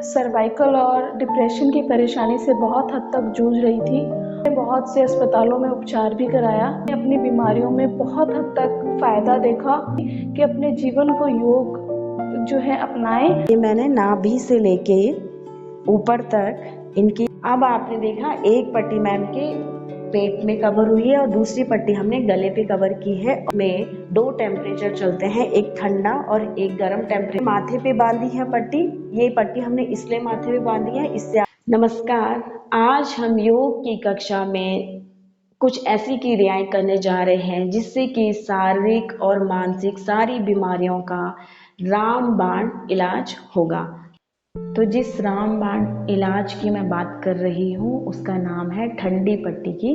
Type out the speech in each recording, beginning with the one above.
Cervical और depression की परेशानी से बहुत हद तक जूझ रही थी। मैंने बहुत से अस्पतालों में उपचार भी कराया। अपनी बीमारियों में बहुत हद तक फ़ायदा देखा कि अपने जीवन को योग जो है अपनाएं। ये मैंने नाभि से लेके ऊपर तक इनकी, अब आपने देखा एक पट्टी मैम के पेट में कवर हुई है और दूसरी पट्टी हमने गले पे कवर की है। में 2 टेम्परेचर चलते हैं, एक ठंडा और एक गर्म टेम्परेचर। माथे पे बांधी है पट्टी, ये पट्टी हमने इसलिए माथे पे बांधी है इससे। नमस्कार, आज हम योग की कक्षा में कुछ ऐसी क्रियाएं करने जा रहे हैं जिससे कि शारीरिक और मानसिक सारी बीमारियों का रामबाण इलाज होगा। तो जिस रामबाण इलाज की मैं बात कर रही हूँ उसका नाम है ठंडी पट्टी की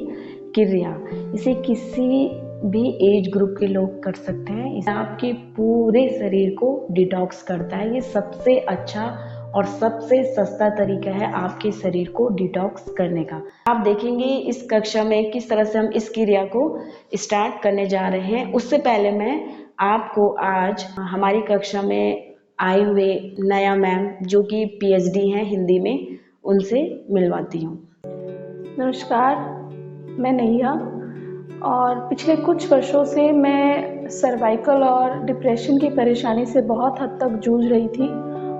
क्रिया। इसे किसी भी एज ग्रुप के लोग कर सकते हैं। इसे आपके पूरे शरीर को डिटॉक्स करता है। ये सबसे अच्छा और सबसे सस्ता तरीका है आपके शरीर को डिटॉक्स करने का। आप देखेंगे इस कक्षा में किस तरह से हम इस क्रिया को स्टार्ट करने जा रहे हैं। उससे पहले मैं आपको आज हमारी कक्षा में आए हुए नया मैम जो कि PhD हैं हिंदी में, उनसे मिलवाती हूँ। नमस्कार, मैं नैया और पिछले कुछ वर्षों से मैं सर्वाइकल और डिप्रेशन की परेशानी से बहुत हद तक जूझ रही थी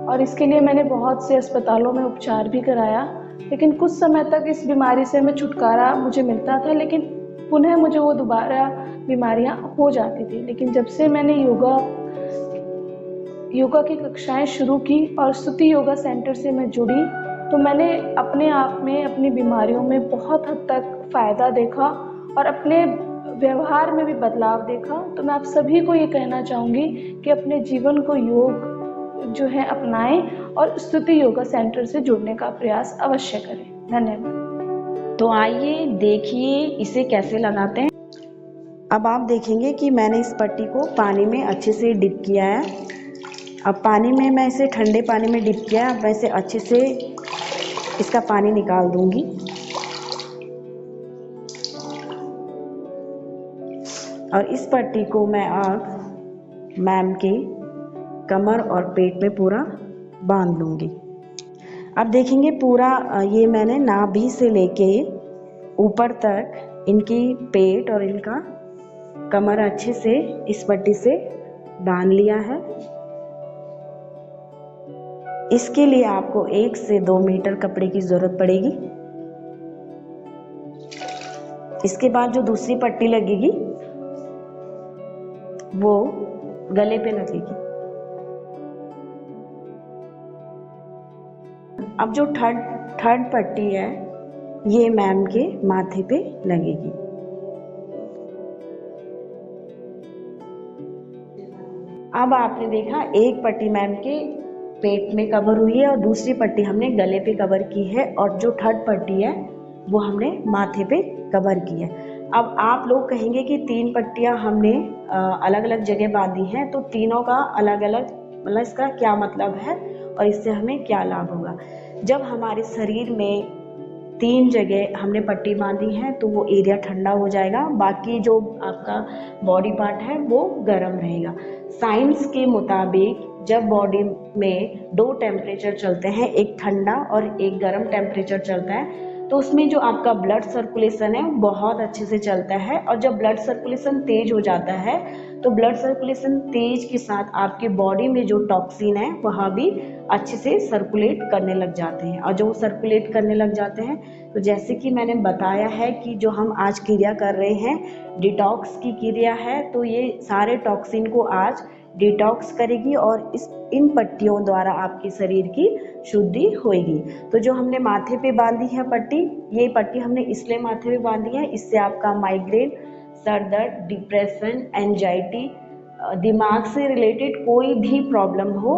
और इसके लिए मैंने बहुत से अस्पतालों में उपचार भी कराया। लेकिन कुछ समय तक इस बीमारी से मैं छुटकारा मुझे मिलता था, लेकिन पुनः मुझे वो दोबारा बीमारियां हो जाती थी। लेकिन जब से मैंने योगा की कक्षाएं शुरू की और स्तुति योगा सेंटर से मैं जुड़ी तो मैंने अपने आप में अपनी बीमारियों में बहुत हद तक फ़ायदा देखा और अपने व्यवहार में भी बदलाव देखा। तो मैं आप सभी को ये कहना चाहूँगी कि अपने जीवन को योग जो है अपनाएं और स्तुति योगा सेंटर से जुड़ने का प्रयास अवश्य करें। धन्यवाद। तो आइए देखिए इसे कैसे लगाते हैं। अब आप देखेंगे कि मैंने इस पट्टी को पानी में अच्छे से डिप किया है। अब पानी में मैं इसे ठंडे पानी में डिप किया है। अब मैं इसे अच्छे से इसका पानी निकाल दूंगी। और इस पट्टी को मैं अब मैम के कमर और पेट में पूरा बांध लूंगी। अब देखेंगे पूरा ये मैंने नाभि से लेके ऊपर तक इनकी पेट और इनका कमर अच्छे से इस पट्टी से बांध लिया है। इसके लिए आपको 1 से 2 मीटर कपड़े की जरूरत पड़ेगी। इसके बाद जो दूसरी पट्टी लगेगी वो गले पे लगेगी। अब जो थर्ड पट्टी है ये मैम के माथे पे लगेगी। अब आपने देखा एक पट्टी मैम के पेट में कवर हुई है और दूसरी पट्टी हमने गले पे कवर की है और जो थर्ड पट्टी है वो हमने माथे पे कवर की है। अब आप लोग कहेंगे कि 3 पट्टियां हमने अलग अलग जगह बांधी हैं, तो तीनों का अलग अलग मतलब इसका क्या मतलब है और इससे हमें क्या लाभ होगा। जब हमारे शरीर में 3 जगह हमने पट्टी बांधी है तो वो एरिया ठंडा हो जाएगा, बाकी जो आपका बॉडी पार्ट है वो गर्म रहेगा। साइंस के मुताबिक जब बॉडी में 2 टेम्परेचर चलते हैं, एक ठंडा और एक गर्म टेम्परेचर चलता है, तो उसमें जो आपका ब्लड सर्कुलेशन है बहुत अच्छे से चलता है। और जब ब्लड सर्कुलेशन तेज हो जाता है तो ब्लड सर्कुलेशन तेज के साथ आपके बॉडी में जो टॉक्सिन है वहाँ भी अच्छे से सर्कुलेट करने लग जाते हैं। और जो सर्कुलेट करने लग जाते हैं तो जैसे कि मैंने बताया है कि जो हम आज क्रिया कर रहे हैं डिटॉक्स की क्रिया है, तो ये सारे टॉक्सिन को आज डिटॉक्स करेगी और इन पट्टियों द्वारा आपके शरीर की शुद्धि होगी। तो जो हमने माथे पे बांधी है पट्टी, ये पट्टी हमने इसलिए माथे पे बांधी है, इससे आपका माइग्रेन, सर दर्द, डिप्रेशन, एंजाइटी, दिमाग से रिलेटेड कोई भी प्रॉब्लम हो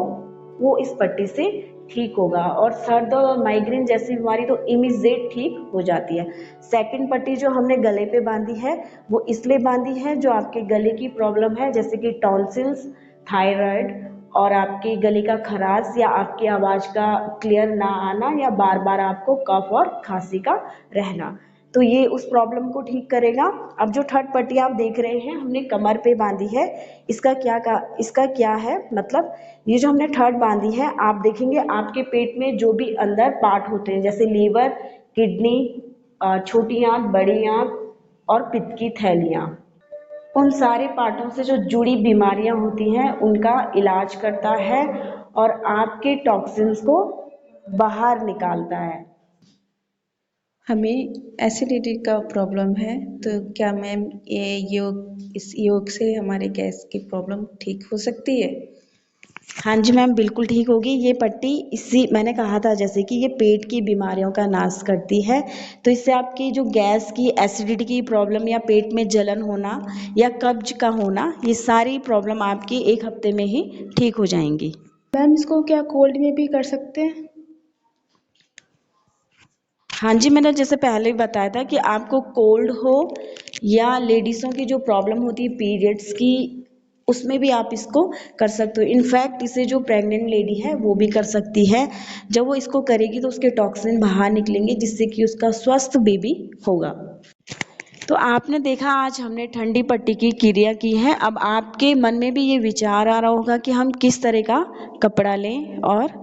वो इस पट्टी से ठीक होगा। और सर दर्द और माइग्रेन जैसी बीमारी तो इमीडिएट ठीक हो जाती है। सेकंड पट्टी जो हमने गले पे बांधी है वो इसलिए बांधी है जो आपके गले की प्रॉब्लम है, जैसे कि टॉन्सिल्स, थायराइड और आपके गले का खराश या आपकी आवाज़ का क्लियर ना आना या बार बार आपको कफ और खांसी का रहना। तो ये उस प्रॉब्लम को ठीक करेगा। अब जो थर्ड पट्टी आप देख रहे हैं हमने कमर पे बांधी है, इसका क्या है मतलब, ये जो हमने थर्ड बांधी है, आप देखेंगे आपके पेट में जो भी अंदर पार्ट होते हैं जैसे लीवर, किडनी, छोटी आंत, बड़ी आंत और पित्त की थैलियाँ, उन सारे पार्टों से जो जुड़ी बीमारियां होती हैं उनका इलाज करता है और आपके टॉक्सिन्स को बाहर निकालता है। हमें एसिडिटी का प्रॉब्लम है, तो क्या मैम इस योग से हमारे गैस की प्रॉब्लम ठीक हो सकती है? हाँ जी मैम, बिल्कुल ठीक होगी। ये पट्टी इसी मैंने कहा था जैसे कि ये पेट की बीमारियों का नाश करती है, तो इससे आपकी जो गैस की, एसिडिटी की प्रॉब्लम या पेट में जलन होना या कब्ज का होना, ये सारी प्रॉब्लम आपकी 1 हफ्ते में ही ठीक हो जाएंगी। मैम इसको क्या कोल्ड में भी कर सकते हैं? हाँ जी, मैंने जैसे पहले बताया था कि आपको कोल्ड हो या लेडीज़ों की जो प्रॉब्लम होती है पीरियड्स की, उसमें भी आप इसको कर सकते हो। इनफैक्ट इसे जो प्रेग्नेंट लेडी है वो भी कर सकती है। जब वो इसको करेगी तो उसके टॉक्सिन बाहर निकलेंगे जिससे कि उसका स्वस्थ बेबी होगा। तो आपने देखा आज हमने ठंडी पट्टी की क्रिया की है। अब आपके मन में भी ये विचार आ रहा होगा कि हम किस तरह का कपड़ा लें और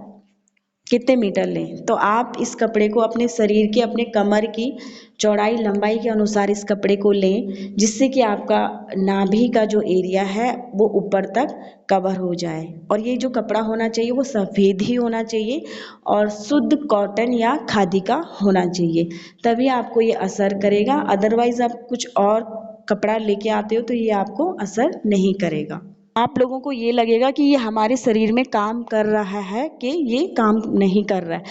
कितने मीटर लें। तो आप इस कपड़े को अपने शरीर के, अपने कमर की चौड़ाई लंबाई के अनुसार इस कपड़े को लें, जिससे कि आपका नाभि का जो एरिया है वो ऊपर तक कवर हो जाए। और ये जो कपड़ा होना चाहिए वो सफ़ेद ही होना चाहिए और शुद्ध कॉटन या खादी का होना चाहिए, तभी आपको ये असर करेगा। अदरवाइज़ आप कुछ और कपड़ा लेके आते हो तो ये आपको असर नहीं करेगा। आप लोगों को ये लगेगा कि ये हमारे शरीर में काम कर रहा है कि ये काम नहीं कर रहा है।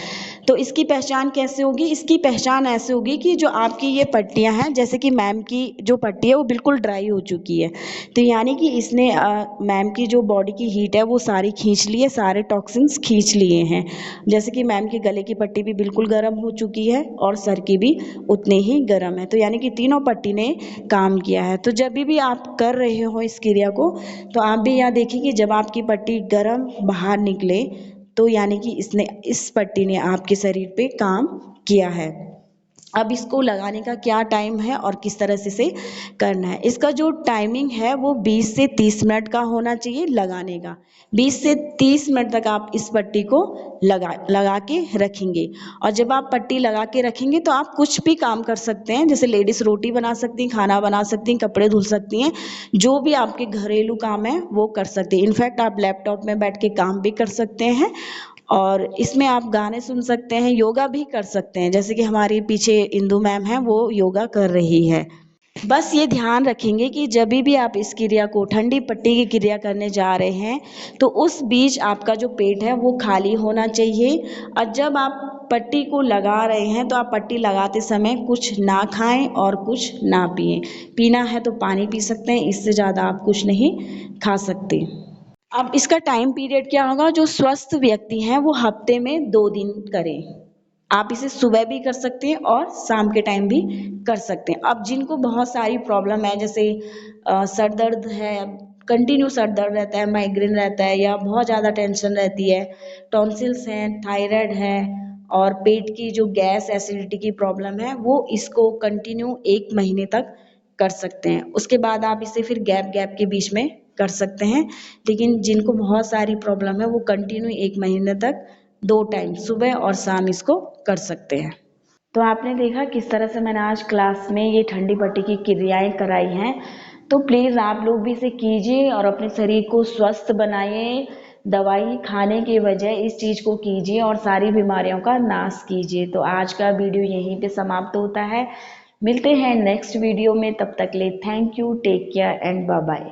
तो इसकी पहचान कैसे होगी? इसकी पहचान ऐसे होगी कि जो आपकी ये पट्टियां हैं, जैसे कि मैम की जो पट्टी है वो बिल्कुल ड्राई हो चुकी है, तो यानी कि इसने मैम की जो बॉडी की हीट है वो सारी खींच ली है, सारे टॉक्सिन्स खींच लिए हैं। जैसे कि मैम की गले की पट्टी भी बिल्कुल गर्म हो चुकी है और सर की भी उतने ही गर्म है, तो यानी कि तीनों पट्टी ने काम किया है। तो जब भी आप कर रहे हो इस क्रिया को, तो आप भी यहाँ देखिए कि जब आपकी पट्टी गर्म बाहर निकले तो यानी कि इस पट्टी ने आपके शरीर पे काम किया है। अब इसको लगाने का क्या टाइम है और किस तरह से इसे करना है? इसका जो टाइमिंग है वो 20 से 30 मिनट का होना चाहिए लगाने का। 20 से 30 मिनट तक आप इस पट्टी को लगा के रखेंगे। और जब आप पट्टी लगा के रखेंगे तो आप कुछ भी काम कर सकते हैं, जैसे लेडीज़ रोटी बना सकती हैं, खाना बना सकती हैं, कपड़े धुल सकती हैं, जो भी आपके घरेलू काम है वो कर सकते हैं। इनफैक्ट आप लैपटॉप में बैठ के काम भी कर सकते हैं और इसमें आप गाने सुन सकते हैं, योगा भी कर सकते हैं, जैसे कि हमारे पीछे इंदु मैम है वो योगा कर रही है। बस ये ध्यान रखेंगे कि जब भी आप इस क्रिया को, ठंडी पट्टी की क्रिया करने जा रहे हैं, तो उस बीच आपका जो पेट है वो खाली होना चाहिए। और जब आप पट्टी को लगा रहे हैं तो आप पट्टी लगाते समय कुछ ना खाएं और कुछ ना पिएं। पीना है तो पानी पी सकते हैं, इससे ज़्यादा आप कुछ नहीं खा सकते। अब इसका टाइम पीरियड क्या होगा? जो स्वस्थ व्यक्ति हैं वो हफ्ते में 2 दिन करें। आप इसे सुबह भी कर सकते हैं और शाम के टाइम भी कर सकते हैं। अब जिनको बहुत सारी प्रॉब्लम है, जैसे सर दर्द है, कंटिन्यू सर दर्द रहता है, माइग्रेन रहता है, या बहुत ज़्यादा टेंशन रहती है, टॉन्सिल्स हैं, थायराइड है और पेट की जो गैस, एसिडिटी की प्रॉब्लम है, वो इसको कंटिन्यू 1 महीने तक कर सकते हैं। उसके बाद आप इसे फिर गैप के बीच में कर सकते हैं। लेकिन जिनको बहुत सारी प्रॉब्लम है वो कंटिन्यू 1 महीने तक 2 टाइम सुबह और शाम इसको कर सकते हैं। तो आपने देखा किस तरह से मैंने आज क्लास में ये ठंडी पट्टी की क्रियाएं कराई हैं। तो प्लीज़ आप लोग भी इसे कीजिए और अपने शरीर को स्वस्थ बनाइए। दवाई खाने के बजाय इस चीज़ को कीजिए और सारी बीमारियों का नाश कीजिए। तो आज का वीडियो यहीं पे समाप्त होता है। मिलते हैं नेक्स्ट वीडियो में, तब तक ले thank you, take care and bye bye.